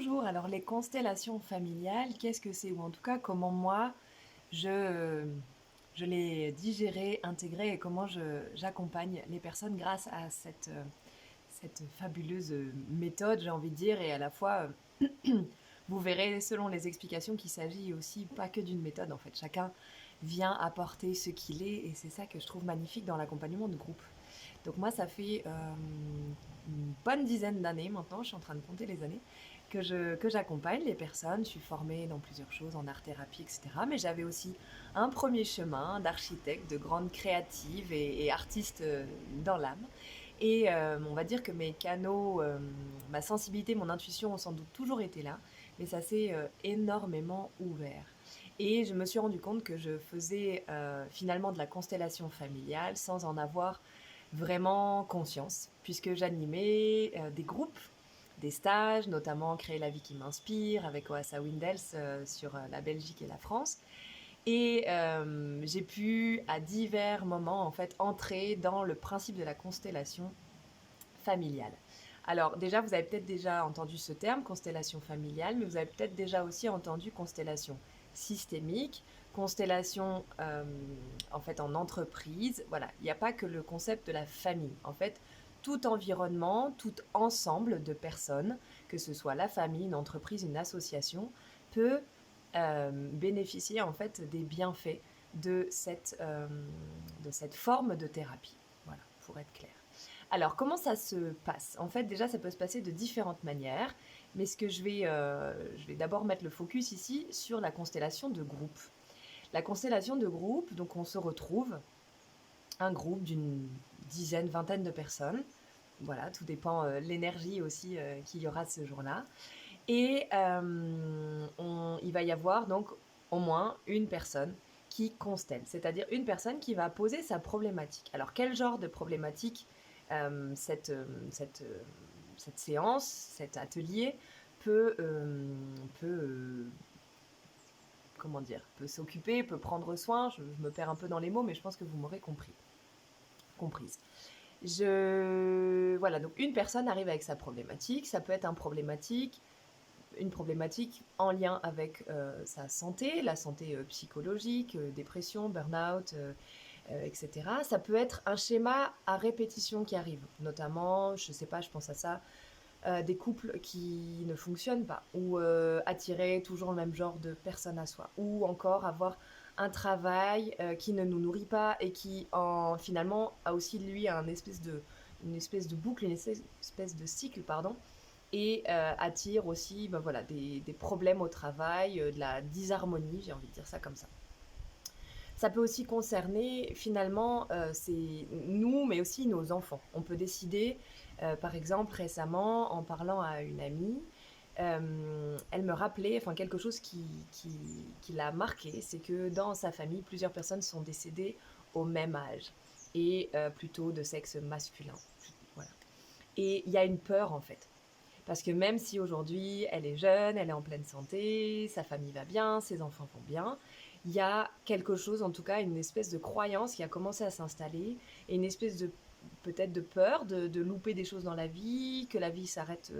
Bonjour, alors les constellations familiales, qu'est-ce que c'est? Ou en tout cas, comment moi, je, je les digérais, intégrées et comment j'accompagne les personnes grâce à cette fabuleuse méthode, j'ai envie de dire, et à la fois, vous verrez selon les explications qu'il s'agit aussi pas que d'une méthode en fait. Chacun vient apporter ce qu'il est et c'est ça que je trouve magnifique dans l'accompagnement de groupe. Donc moi, ça fait une bonne dizaine d'années maintenant, je suis en train de compter les années, que j'accompagne les personnes. Je suis formée dans plusieurs choses, en art-thérapie, etc. Mais j'avais aussi un premier chemin d'architecte, de grande créative et artiste dans l'âme. Et on va dire que mes canaux, ma sensibilité, mon intuition ont sans doute toujours été là, mais ça s'est énormément ouvert. Et je me suis rendu compte que je faisais finalement de la constellation familiale sans en avoir vraiment conscience, puisque j'animais des groupes, des stages, notamment Créer la vie qui m'inspire avec Oasa Windels sur la Belgique et la France. Et j'ai pu à divers moments en fait entrer dans le principe de la constellation familiale. Alors déjà, vous avez peut-être déjà entendu ce terme, constellation familiale, mais vous avez peut-être déjà aussi entendu constellation systémique, constellation en fait en entreprise. Voilà, il n'y a pas que le concept de la famille. En fait, tout environnement, tout ensemble de personnes, que ce soit la famille, une entreprise, une association, peut bénéficier en fait des bienfaits de cette forme de thérapie. Voilà, pour être clair. Alors, comment ça se passe? En fait, déjà, ça peut se passer de différentes manières, mais je vais d'abord mettre le focus ici sur la constellation de groupe. La constellation de groupe, donc on se retrouve, un groupe d'une dizaine, vingtaine de personnes. Voilà, tout dépend l'énergie aussi qu'il y aura ce jour-là. Et il va y avoir donc au moins une personne qui constelle, c'est-à-dire une personne qui va poser sa problématique. Alors quel genre de problématique euh, cette, euh, cette, euh, cette séance, cet atelier peut, comment dire, peut s'occuper, peut prendre soin. Je me perds un peu dans les mots, mais je pense que vous m'aurez comprise. Voilà, donc une personne arrive avec sa problématique. Ça peut être une problématique en lien avec sa santé, la santé psychologique, dépression, burn-out, etc. Ça peut être un schéma à répétition qui arrive, notamment, je sais pas, je pense à ça, des couples qui ne fonctionnent pas, ou attirer toujours le même genre de personne à soi, ou encore avoir un travail qui ne nous nourrit pas et qui finalement a aussi lui une espèce de boucle, une espèce de cycle, pardon, et attire aussi ben voilà, des problèmes au travail, de la disharmonie, j'ai envie de dire ça comme ça. Ça peut aussi concerner finalement nous, mais aussi nos enfants. On peut décider, par exemple récemment, en parlant à une amie, elle me rappelait, enfin quelque chose qui l'a marqué, c'est que dans sa famille, plusieurs personnes sont décédées au même âge et plutôt de sexe masculin. Voilà. Et il y a une peur en fait. Parce que même si aujourd'hui elle est jeune, elle est en pleine santé, sa famille va bien, ses enfants vont bien, il y a quelque chose, en tout cas une espèce de croyance qui a commencé à s'installer et une espèce de peut-être de peur de louper des choses dans la vie, que la vie s'arrête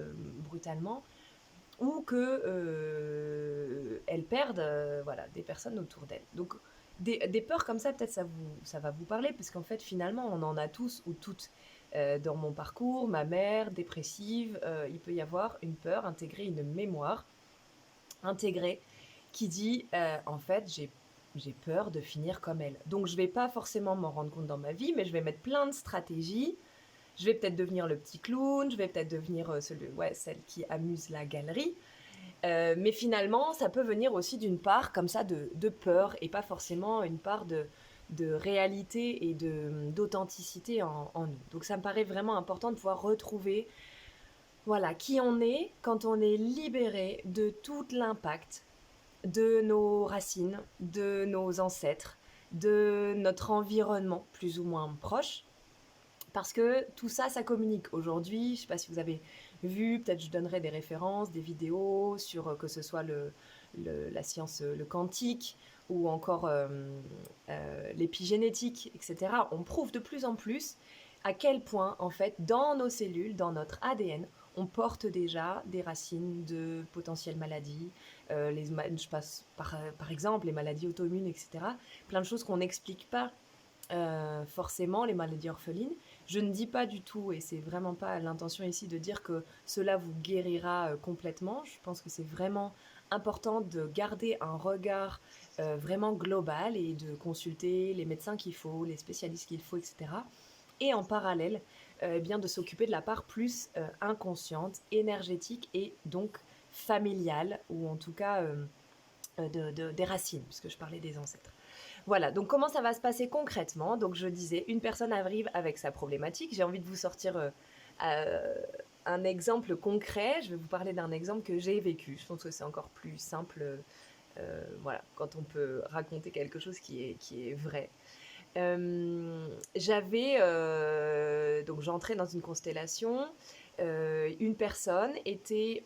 brutalement ou que elles perdent voilà, des personnes autour d'elles. Donc des peurs comme ça, peut-être ça va vous parler, parce qu'en fait finalement on en a tous ou toutes. Dans mon parcours, ma mère dépressive, il peut y avoir une peur intégrée, une mémoire intégrée qui dit en fait j'ai peur de finir comme elle. Donc je vais pas forcément m'en rendre compte dans ma vie, mais je vais mettre plein de stratégies. Je vais peut-être devenir le petit clown, je vais peut-être devenir celle qui amuse la galerie. Mais finalement, ça peut venir aussi d'une part comme ça de peur et pas forcément une part de réalité et d'authenticité en nous. Donc ça me paraît vraiment important de pouvoir retrouver voilà, qui on est quand on est libéré de tout l'impact de nos racines, de nos ancêtres, de notre environnement plus ou moins proche, parce que tout ça, ça communique. Aujourd'hui, je ne sais pas si vous avez vu, peut-être je donnerai des références, des vidéos sur que ce soit la science, le quantique ou encore l'épigénétique, etc. On prouve de plus en plus à quel point, en fait, dans nos cellules, dans notre ADN, on porte déjà des racines de potentielles maladies, je passe par exemple les maladies auto-immunes, etc. Plein de choses qu'on n'explique pas forcément, les maladies orphelines. Je ne dis pas du tout, et c'est vraiment pas l'intention ici de dire que cela vous guérira complètement. Je pense que c'est vraiment important de garder un regard vraiment global et de consulter les médecins qu'il faut, les spécialistes qu'il faut, etc. Et en parallèle, eh bien de s'occuper de la part plus inconsciente, énergétique et donc familiale, ou en tout cas des racines, puisque je parlais des ancêtres. Voilà, donc comment ça va se passer concrètement? Donc je disais, une personne arrive avec sa problématique. J'ai envie de vous sortir euh, un exemple concret. Je vais vous parler d'un exemple que j'ai vécu. Je pense que c'est encore plus simple, voilà, quand on peut raconter quelque chose qui est vrai. Donc j'entrais dans une constellation. Une personne était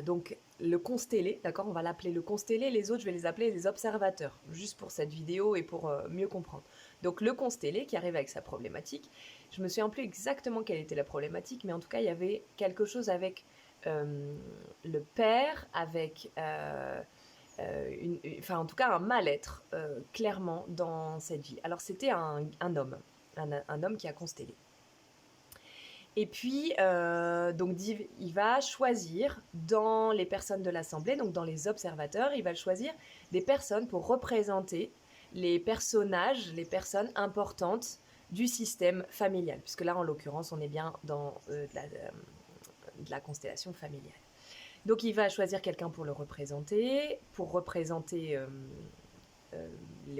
donc le constellé, d'accord, on va l'appeler le constellé, les autres je vais les appeler les observateurs, juste pour cette vidéo et pour mieux comprendre. Donc le constellé qui arrive avec sa problématique, je me souviens plus exactement quelle était la problématique, mais en tout cas il y avait quelque chose avec le père, avec enfin en tout cas un mal-être clairement dans cette vie. Alors c'était un homme, un homme qui a constellé. Et puis, donc, il va choisir dans les personnes de l'Assemblée, donc dans les observateurs, il va choisir des personnes pour représenter les personnages, les personnes importantes du système familial. Puisque là, en l'occurrence, on est bien dans de la constellation familiale. Donc, il va choisir quelqu'un pour le représenter,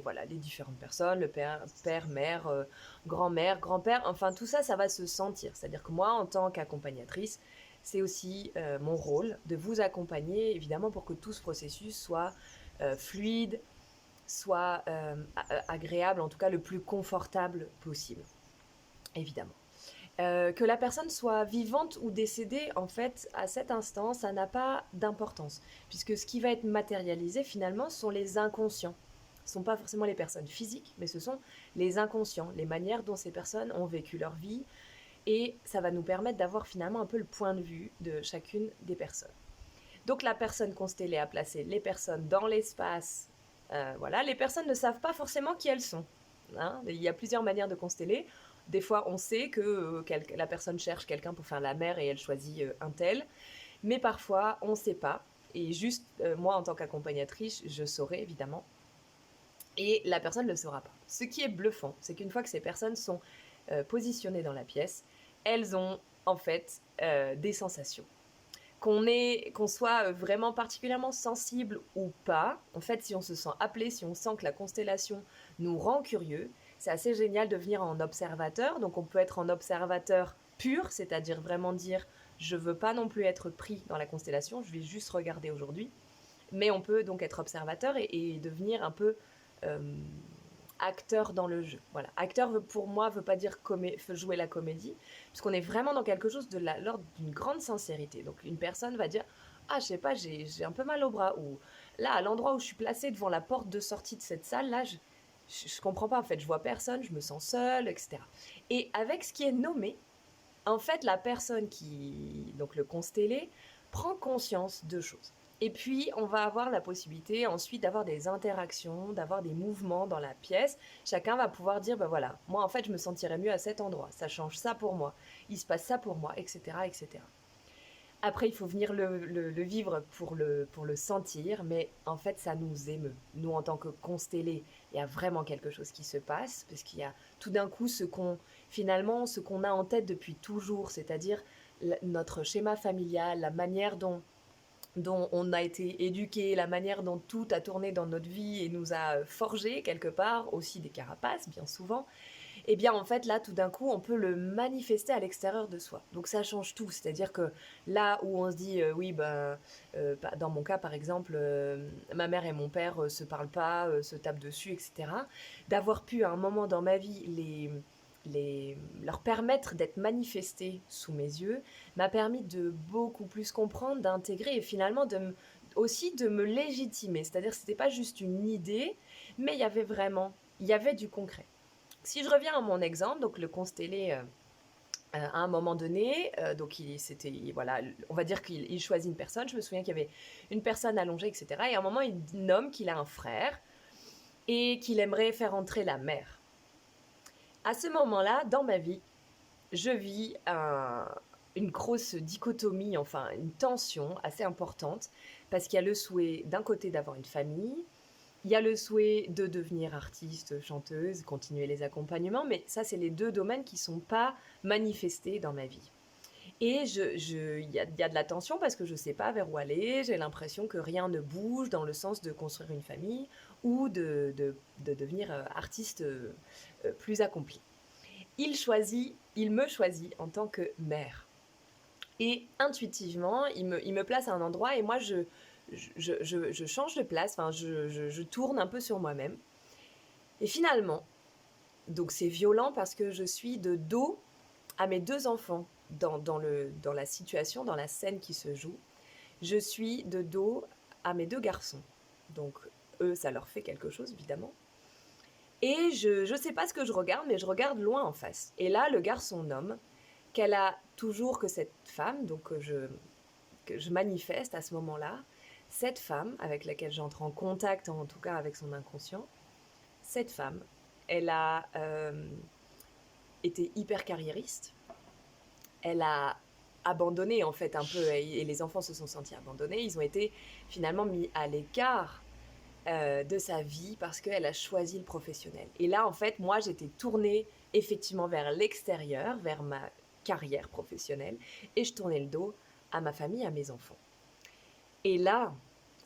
voilà, les différentes personnes, le père, mère, grand-mère, grand-père, enfin tout ça, ça va se sentir. C'est-à-dire que moi, en tant qu'accompagnatrice, c'est aussi mon rôle de vous accompagner, évidemment, pour que tout ce processus soit fluide, soit agréable, en tout cas le plus confortable possible, évidemment. Que la personne soit vivante ou décédée, en fait, à cet instant, ça n'a pas d'importance, puisque ce qui va être matérialisé, finalement, sont les inconscients. Ce ne sont pas forcément les personnes physiques, mais ce sont les inconscients, les manières dont ces personnes ont vécu leur vie, et ça va nous permettre d'avoir finalement un peu le point de vue de chacune des personnes. Donc la personne constellée a placé les personnes dans l'espace. Voilà, les personnes ne savent pas forcément qui elles sont. Hein, il y a plusieurs manières de consteller. Des fois, on sait que la personne cherche quelqu'un pour faire la mère et elle choisit un tel. Mais parfois, on ne sait pas. Et juste, moi, en tant qu'accompagnatrice, je saurai évidemment. Et la personne ne le saura pas. Ce qui est bluffant, c'est qu'une fois que ces personnes sont positionnées dans la pièce, elles ont en fait des sensations. Qu'on soit vraiment particulièrement sensible ou pas, en fait, si on se sent appelé, si on sent que la constellation nous rend curieux, c'est assez génial de venir en observateur. Donc on peut être en observateur pur, c'est-à-dire vraiment dire je veux pas non plus être pris dans la constellation, je vais juste regarder aujourd'hui. Mais on peut donc être observateur et devenir un peu acteur dans le jeu. Voilà. Acteur, pour moi, veut pas dire jouer la comédie, puisqu'on est vraiment dans quelque chose de l'ordre d'une grande sincérité. Donc une personne va dire ah, je sais pas, j'ai un peu mal au bras, ou là, à l'endroit où je suis placée devant la porte de sortie de cette salle, là, je comprends pas, en fait, je vois personne, je me sens seule, etc. Et avec ce qui est nommé, en fait, la personne donc le constellé, prend conscience de choses. Et puis, on va avoir la possibilité ensuite d'avoir des interactions, d'avoir des mouvements dans la pièce. Chacun va pouvoir dire, ben voilà, moi en fait, je me sentirais mieux à cet endroit. Ça change ça pour moi. Il se passe ça pour moi, etc., etc. Après, il faut venir le vivre pour le sentir, mais en fait, ça nous émeut. Nous, en tant que constellés, il y a vraiment quelque chose qui se passe, parce qu'il y a tout d'un coup ce qu'on a en tête depuis toujours, c'est-à-dire notre schéma familial, la manière dont on a été éduqué, la manière dont tout a tourné dans notre vie et nous a forgé quelque part, aussi des carapaces, bien souvent. Et bien en fait là tout d'un coup on peut le manifester à l'extérieur de soi. Donc ça change tout, c'est-à-dire que là où on se dit oui dans mon cas par exemple ma mère et mon père se parlent pas, se tapent dessus, etc. D'avoir pu à un moment dans ma vie leur permettre d'être manifestés sous mes yeux m'a permis de beaucoup plus comprendre, d'intégrer et finalement aussi de me légitimer. C'est-à-dire que c'était pas juste une idée, mais il y avait du concret. Si je reviens à mon exemple, donc le constellé À un moment donné, donc c'était, voilà, on va dire qu'il choisit une personne. Je me souviens qu'il y avait une personne allongée, etc. Et à un moment, il nomme qu'il a un frère et qu'il aimerait faire entrer la mère. À ce moment-là, dans ma vie, je vis une grosse dichotomie, enfin une tension assez importante, parce qu'il y a le souhait d'un côté d'avoir une famille, il y a le souhait de devenir artiste, chanteuse, continuer les accompagnements, mais ça, c'est les deux domaines qui ne sont pas manifestés dans ma vie. Et il y a de la tension parce que je ne sais pas vers où aller, j'ai l'impression que rien ne bouge dans le sens de construire une famille ou de devenir artiste plus accompli. Il me choisit en tant que mère. Et intuitivement, il me place à un endroit et moi, je change de place, enfin, je tourne un peu sur moi-même. Et finalement, donc c'est violent parce que je suis de dos à mes deux enfants dans la situation, dans la scène qui se joue. Je suis de dos à mes deux garçons. Donc eux, ça leur fait quelque chose, évidemment. Et je sais pas ce que je regarde, mais je regarde loin en face. Et là, le garçon nomme qu'elle a toujours que cette femme, donc que je manifeste à ce moment-là, cette femme avec laquelle j'entre en contact, en tout cas avec son inconscient, cette femme, elle a été hyper carriériste. Elle a abandonné en fait un peu, et les enfants se sont sentis abandonnés. Ils ont été finalement mis à l'écart de sa vie parce qu'elle a choisi le professionnel. Et là, en fait, moi, j'étais tournée effectivement vers l'extérieur, vers ma carrière professionnelle, et je tournais le dos à ma famille, à mes enfants. Et là,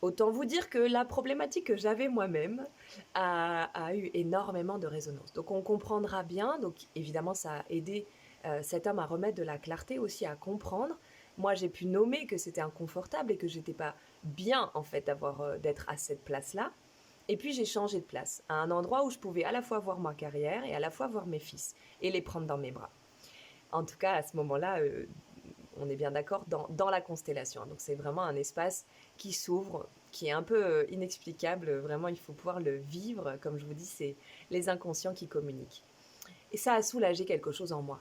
autant vous dire que la problématique que j'avais moi-même a eu énormément de résonance. Donc on comprendra bien, donc évidemment ça a aidé cet homme à remettre de la clarté aussi, à comprendre. Moi j'ai pu nommer que c'était inconfortable et que j'étais pas bien en fait d'être à cette place-là. Et puis j'ai changé de place, à un endroit où je pouvais à la fois voir ma carrière et à la fois voir mes fils et les prendre dans mes bras. En tout cas, à ce moment-là, on est bien d'accord, dans la constellation. Donc c'est vraiment un espace qui s'ouvre, qui est un peu inexplicable. Vraiment, il faut pouvoir le vivre. Comme je vous dis, c'est les inconscients qui communiquent. Et ça a soulagé quelque chose en moi.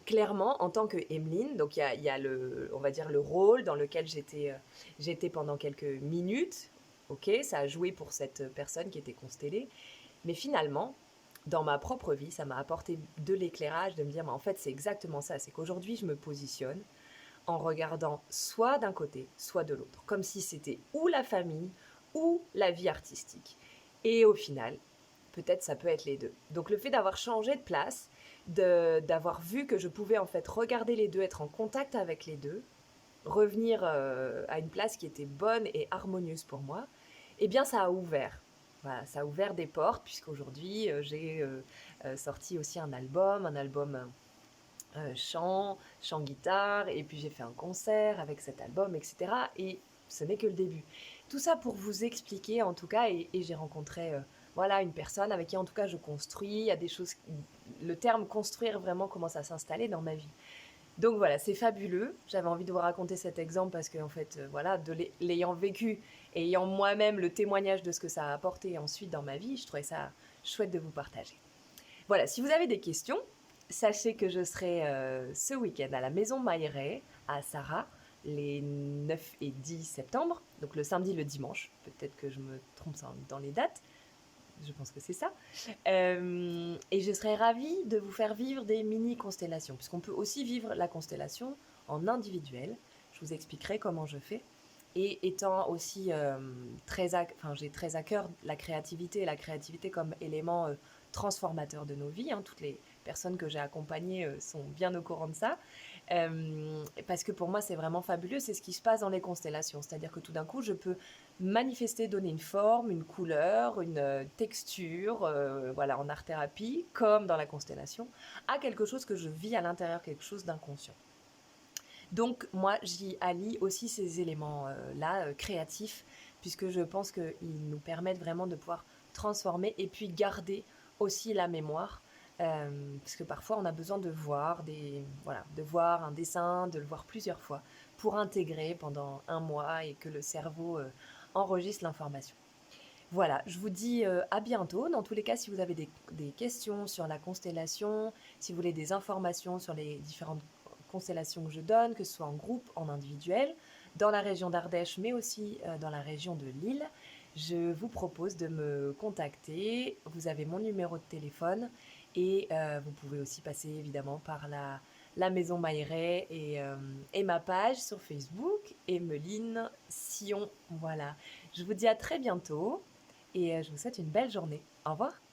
Clairement, en tant que Emeline, donc il y a le, on va dire le rôle dans lequel j'étais pendant quelques minutes. Ok, ça a joué pour cette personne qui était constellée. Mais finalement, dans ma propre vie, ça m'a apporté de l'éclairage, de me dire, mais en fait, c'est exactement ça. C'est qu'aujourd'hui, je me positionne en regardant soit d'un côté, soit de l'autre, comme si c'était ou la famille ou la vie artistique. Et au final, peut-être ça peut être les deux. Donc le fait d'avoir changé de place, d'avoir vu que je pouvais en fait regarder les deux, être en contact avec les deux, revenir à une place qui était bonne et harmonieuse pour moi, eh bien ça a ouvert. Voilà, ça a ouvert des portes puisqu'aujourd'hui j'ai sorti aussi un album chant guitare, et puis j'ai fait un concert avec cet album, etc. Et ce n'est que le début. Tout ça pour vous expliquer en tout cas, et j'ai rencontré voilà, une personne avec qui en tout cas je construis, il y a des choses, le terme construire vraiment commence à s'installer dans ma vie. Donc voilà, c'est fabuleux. J'avais envie de vous raconter cet exemple parce que en fait, voilà, l'ayant vécu et ayant moi-même le témoignage de ce que ça a apporté ensuite dans ma vie, je trouvais ça chouette de vous partager. Voilà, si vous avez des questions, sachez que je serai ce week-end à la Maison Mailleret à Sarah, les 9 et 10 septembre, donc le samedi, le dimanche. Peut-être que je me trompe dans les dates, je pense que c'est ça. Et je serais ravie de vous faire vivre des mini-constellations, puisqu'on peut aussi vivre la constellation en individuel. Je vous expliquerai comment je fais. Et étant aussi j'ai très à cœur la créativité comme élément transformateur de nos vies. Hein. Toutes les personnes que j'ai accompagnées sont bien au courant de ça. Parce que pour moi, c'est vraiment fabuleux. C'est ce qui se passe dans les constellations. C'est-à-dire que tout d'un coup, je peux manifester, donner une forme, une couleur, une texture, voilà, en art-thérapie, comme dans la constellation, à quelque chose que je vis à l'intérieur, quelque chose d'inconscient. Donc moi, j'y allie aussi ces éléments-là créatifs, puisque je pense qu'ils nous permettent vraiment de pouvoir transformer et puis garder aussi la mémoire. Parce que parfois, on a besoin de voir, de voir un dessin, de le voir plusieurs fois, pour intégrer pendant un mois et que le cerveau enregistre l'information. Voilà, je vous dis à bientôt. Dans tous les cas, si vous avez des questions sur la constellation, si vous voulez des informations sur les différentes constellations que je donne, que ce soit en groupe, en individuel, dans la région d'Ardèche, mais aussi dans la région de Lille, je vous propose de me contacter. Vous avez mon numéro de téléphone et vous pouvez aussi passer évidemment par la maison Mailleret et ma page sur Facebook, Emeline Sion. Voilà, je vous dis à très bientôt et je vous souhaite une belle journée. Au revoir.